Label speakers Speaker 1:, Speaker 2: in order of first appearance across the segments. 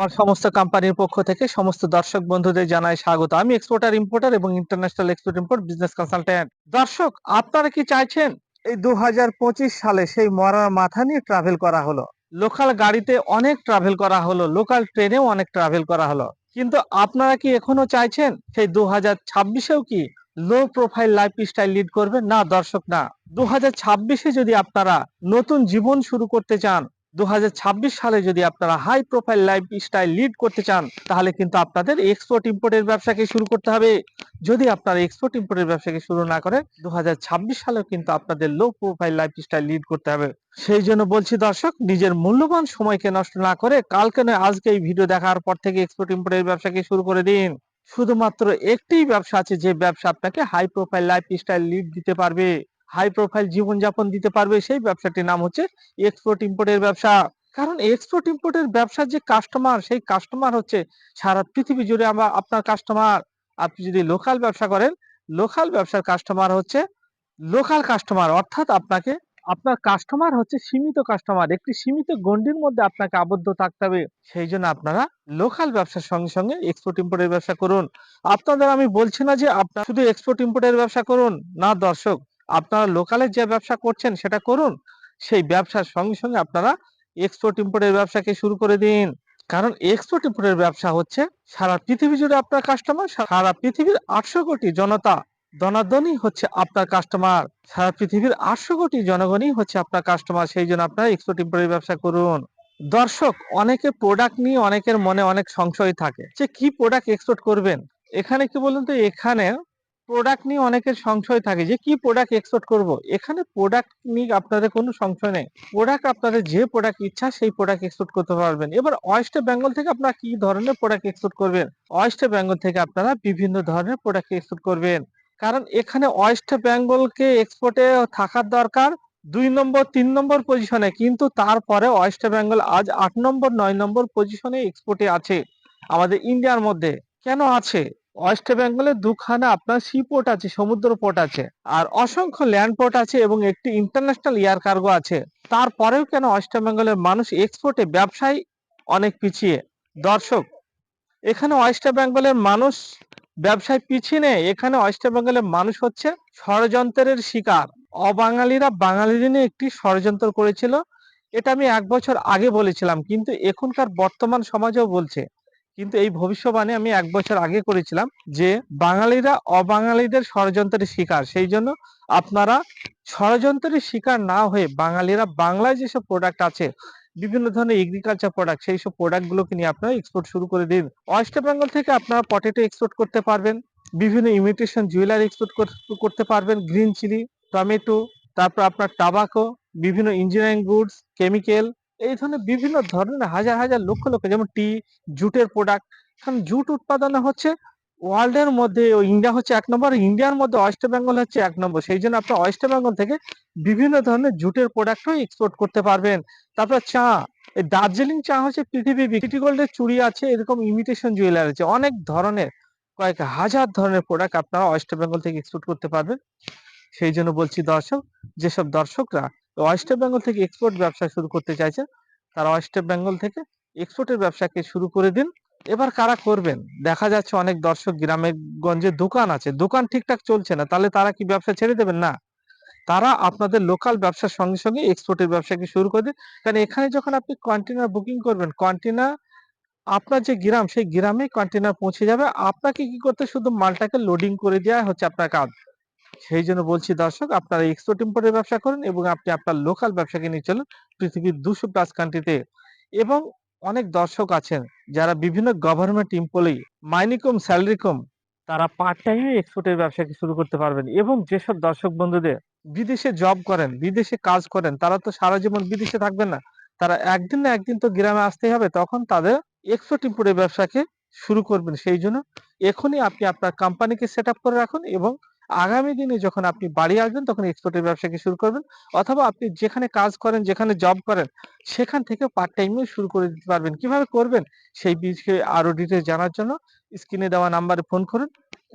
Speaker 1: আমার সমস্ত কোম্পানির পক্ষ থেকে সমস্ত দর্শক বন্ধুদের জানাই স্বাগত। আমি এক্সপোর্টার, ইম্পোর্টার এবং international export import business consultant. দর্শক, আপনারা কি চাইছেন এই ২০২৫ সালে সেই মরার মাথা নিয়ে ট্রাভেল করা হলো। লোকাল গাড়িতে অনেক ট্রাভেল করা হলো, লোকাল ট্রেনেও অনেক ট্রাভেল করা হলো। কিন্তু আপনারা কি এখনো চাইছেন সেই ২০২৬ এও কি লো প্রোফাইল লাইফস্টাইল লিড করবেন? না দর্শক, না। ২০২৬ যদি আপনারা নতুন জীবন শুরু করতে চান, ২০২৬ সালে যদি আপনারা হাই প্রোফাইল লাইফস্টাইল লিড করতে চান, তাহলে কিন্তু আপনাদের এক্সপোর্ট ইম্পোর্টের ব্যবসাকে শুরু করতে হবে। যদি আপনারা এক্সপোর্ট ইম্পোর্টের ব্যবসাকে শুরু না করেন, ২০২৬ সালেও কিন্তু আপনাদের লো প্রোফাইল লাইফস্টাইল লিড করতে হবে। সেই জন্য বলছি দর্শক, নিজের মূল্যবান সময়কে নষ্ট না করে কালকে নয় আজকে এই ভিডিও দেখার পর থেকে এক্সপোর্ট ইম্পোর্টের ব্যবসাকে শুরু করে দিন। শুধুমাত্র একটিই ব্যবসা আছে যে ব্যবসা আপনাকে হাই প্রোফাইল লাইফস্টাইল লিড দিতে পারবে, হাই প্রোফাইল জীবনযাপন দিতে পারবে। সেই ব্যবসাটির নাম হচ্ছে এক্সপোর্ট ইম্পোর্টের ব্যবসা। কারণ এক্সপোর্ট ইম্পোর্টের ব্যবসার যে কাস্টমার, সেই কাস্টমার হচ্ছে সারা পৃথিবী জুড়ে আপনার কাস্টমার। আপনি যদি লোকাল ব্যবসা করেন, লোকাল ব্যবসার কাস্টমার হচ্ছে লোকাল কাস্টমার, অর্থাৎ আপনার কাস্টমার হচ্ছে সীমিত কাস্টমার। একটি সীমিত গণ্ডির মধ্যে আপনাকে আবদ্ধ থাকতে হবে। সেই জন্য আপনারা লোকাল ব্যবসার সঙ্গে সঙ্গে এক্সপোর্ট ইম্পোর্টের ব্যবসা করুন। আপনাদের আমি বলছি না যে আপনারা শুধু এক্সপোর্ট ইম্পোর্টের ব্যবসা করুন, না দর্শক। আপনারা লোকালের যে ব্যবসা করছেন সেটা করুন, সেই ব্যবসার সঙ্গে সঙ্গে আপনারা এক্সপোর্ট ইম্পোর্টের ব্যবসাকে শুরু করে দিন। কারণ এক্সপোর্ট ইম্পোর্টের ব্যবসা হচ্ছে সারা পৃথিবী জুড়ে আপনার কাস্টমার, সারা পৃথিবীর ৮০০ কোটি জনতা দনাদনই হচ্ছে আপনার কাস্টমার। সারা পৃথিবীর ৮০০ কোটি জনগণই হচ্ছে আপনার কাস্টমার। সেই জন্য আপনারা এক্সপোর্ট ইম্পোর্টের ব্যবসা করুন। দর্শক, অনেকে প্রোডাক্ট নিয়ে অনেকের মনে অনেক সংশয় থাকে যে কি প্রোডাক্ট এক্সপোর্ট করবেন। এখানে কি বলুন তো, এখানে প্রোডাক্ট নিয়ে অনেকের সংশয় থাকে যে কি প্রোডাক্ট এক্সপোর্ট করব। এখানে প্রোডাক্ট নিয়ে আপনাদের কোনো সংশয় নেই। প্রোডাক্ট আপনাদের যে প্রোডাক্ট ইচ্ছা সেই প্রোডাক্ট এক্সপোর্ট করতে পারবেন। এবার ওয়েস্ট বেঙ্গল থেকে আপনারা কি ধরনের প্রোডাক্ট এক্সপোর্ট করবেন? ওয়েস্ট বেঙ্গল থেকে আপনারা বিভিন্ন ধরনের প্রোডাক্ট এক্সপোর্ট করবেন। কারণ এখানে ওয়েস্ট বেঙ্গলকে এক্সপোর্টে থাকার দরকার ২ নম্বর ৩ নম্বর পজিশনে, কিন্তু তারপরে ওয়েস্ট বেঙ্গল আজ ৮ নম্বর ৯ নম্বর পজিশনে এক্সপোর্টে আছে আমাদের ইন্ডিয়ার মধ্যে। কেন আছে? ওয়েস্ট বেঙ্গলে দুখানা আপনার সি পোর্ট আছে, সমুদ্র পোর্ট আছে, আর অসংখ্য ল্যান্ড পোর্ট আছে এবং একটি ইন্টারন্যাশনাল এয়ার কার্গো আছে। তারপরেও কেন ওয়েস্ট বেঙ্গলের মানুষ এক্সপোর্টে ব্যবসায় অনেক পিছিয়ে? দর্শক, এখানে ওয়েস্ট বেঙ্গলের মানুষ ব্যবসায় পিছিয়ে নেই। এখানে ওয়েস্ট বেঙ্গলের মানুষ হচ্ছে ষড়যন্ত্রের শিকার। অবাঙালিরা বাঙালিদের নিয়ে একটি ষড়যন্ত্র করেছিল। এটা আমি ১ বছর আগে বলেছিলাম, কিন্তু এখনকার বর্তমান সমাজেও বলছে। কিন্তু এই ভবিষ্যবাণী আমি ১ বছর আগে করেছিলাম যে বাঙালিরা অবাঙালিদের ষড়যন্ত্রের শিকার। সেই জন্য আপনারা ষড়যন্ত্রের শিকার না হয়ে বাঙালিরা বাংলায় যেসব প্রোডাক্ট আছে, বিভিন্ন ধরনের এগ্রিকালচার প্রোডাক্ট, সেই সব প্রোডাক্ট গুলোকে নিয়ে আপনারা এক্সপোর্ট শুরু করে দিন। ওয়েস্ট বেঙ্গল থেকে আপনারা পটেটো এক্সপোর্ট করতে পারবেন, বিভিন্ন ইমিটেশন জুয়েলারি এক্সপোর্ট করতে পারবেন, গ্রিন চিলি, টমেটো, তারপর আপনার টাবাকো, বিভিন্ন ইঞ্জিনিয়ারিং গুডস, কেমিক্যাল, এই ধরনের বিভিন্ন ধরনের হাজার হাজার লক্ষ লক্ষ, যেমন টি, জুটের প্রোডাক্ট। কারণ জুট উৎপাদনে হচ্ছে ওয়ার্ল্ড এর মধ্যে ইন্ডিয়া হচ্ছে ১ নম্বর, ইন্ডিয়ার মধ্যে ওয়েস্ট বেঙ্গল হচ্ছে ১ নম্বর। সেই জন্য আপনার ওয়েস্ট বেঙ্গল থেকে বিভিন্ন ধরনের জুটের প্রোডাক্টও এক্সপোর্ট করতে পারবেন। তারপর চা, এই দার্জিলিং চা হচ্ছে পৃথিবী সিটি গোল্ডের চুড়ি আছে, এরকম ইমিটেশন জুয়েলারি আছে, অনেক ধরনের কয়েক হাজার ধরনের প্রোডাক্ট আপনারা ওয়েস্ট বেঙ্গল থেকে এক্সপোর্ট করতে পারবেন। সেই জন্য বলছি দর্শক, যেসব দর্শকরা ওয়েস্ট বেঙ্গল থেকে এক্সপোর্ট ব্যবসা শুরু করতে চাইছেন, তারা ওয়েস্ট বেঙ্গল থেকে এক্সপোর্টের ব্যবসাকে শুরু করে দিন। এবার কারা করবেন? দেখা যাচ্ছে অনেক দর্শক গ্রামে গঞ্জে দোকান আছে, দোকান ঠিকঠাক চলছে না, তাহলে তারা কি ব্যবসা ছেড়ে দেবেন? না, তারা আপনাদের লোকাল ব্যবসার সঙ্গে সঙ্গে এক্সপোর্টের ব্যবসাকে শুরু করে দিন। কারণ এখানে যখন আপনি কন্টেনার বুকিং করবেন, কন্টেনার আপনার যে গ্রাম, সেই গ্রামেই কন্টেনার পৌঁছে যাবে। আপনাকে কি করতে, শুধু মালটাকে লোডিং করে দেওয়া হচ্ছে আপনার কাজ। সেই জন্য বলছি দর্শক, আপনারা এক্সপোর্ট ইম্পোর্টের ব্যবসা করুন এবং আপনি আপনার লোকাল ব্যবসাকে নিয়ে চলুন পৃথিবীর ২০০ প্লাস কান্ট্রিতে। এবং অনেক দর্শক আছেন যারা বিভিন্ন গভর্নমেন্ট এমপ্লয়ি, মাইনে কম, স্যালারি কম, তারা পার্ট টাইমে এক্সপোর্টের ব্যবসাকে শুরু করতে পারবেন। এবং যেসব দর্শক বন্ধুদের বিদেশে জব করেন, বিদেশে কাজ করেন, তারা তো সারা জীবন বিদেশে থাকবেন না। তারা একদিন না একদিন তো গ্রামে আসতেই হবে, তখন তাদের এক্সপোর্ট ইম্পোর্টের ব্যবসাকে শুরু করবেন। সেই জন্য এখনই আপনি আপনার কোম্পানিকে সেট আপ করে রাখুন এবং আগামী দিনে যখন আপনি বাড়ি আসবেন তখন এক্সপোর্টের ব্যবসাকে শুরু করবেন। অথবা আপনি যেখানে কাজ করেন, যেখানে জব করেন, সেখান থেকে পার্ট টাইমেও শুরু করে দিতে পারবেন। কিভাবে করবেন সেই বিষয়ে আরো ডিটেইলস জানার জন্য স্ক্রিনে দেওয়া নাম্বারে ফোন করুন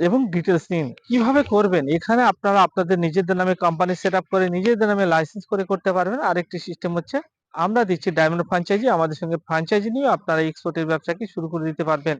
Speaker 1: এবং ডিটেইলস নিন। কিভাবে করবেন? এখানে আপনারা আপনাদের নিজেদের নামে কোম্পানি সেট আপ করে নিজেদের নামে লাইসেন্স করে করতে পারবেন। আরেকটি সিস্টেম হচ্ছে আমরা দিচ্ছি ডায়মন্ড ফ্র্যাঞ্চাইজি। আমাদের সঙ্গে ফ্র্যাঞ্চাইজি নিয়েও আপনারা এক্সপোর্টের ব্যবসাকে শুরু করে দিতে পারবেন।